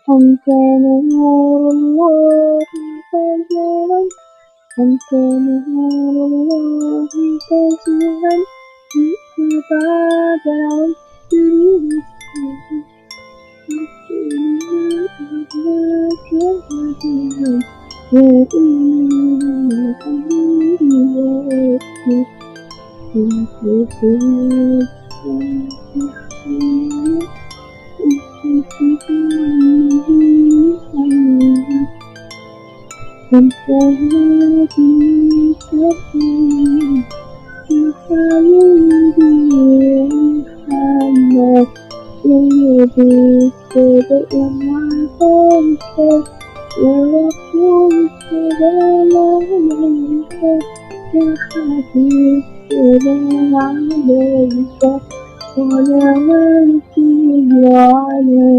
أنت نور الله فجرا، أنت نور الله فجرا، جئت بعد عسر عليك صلوات الله عليك.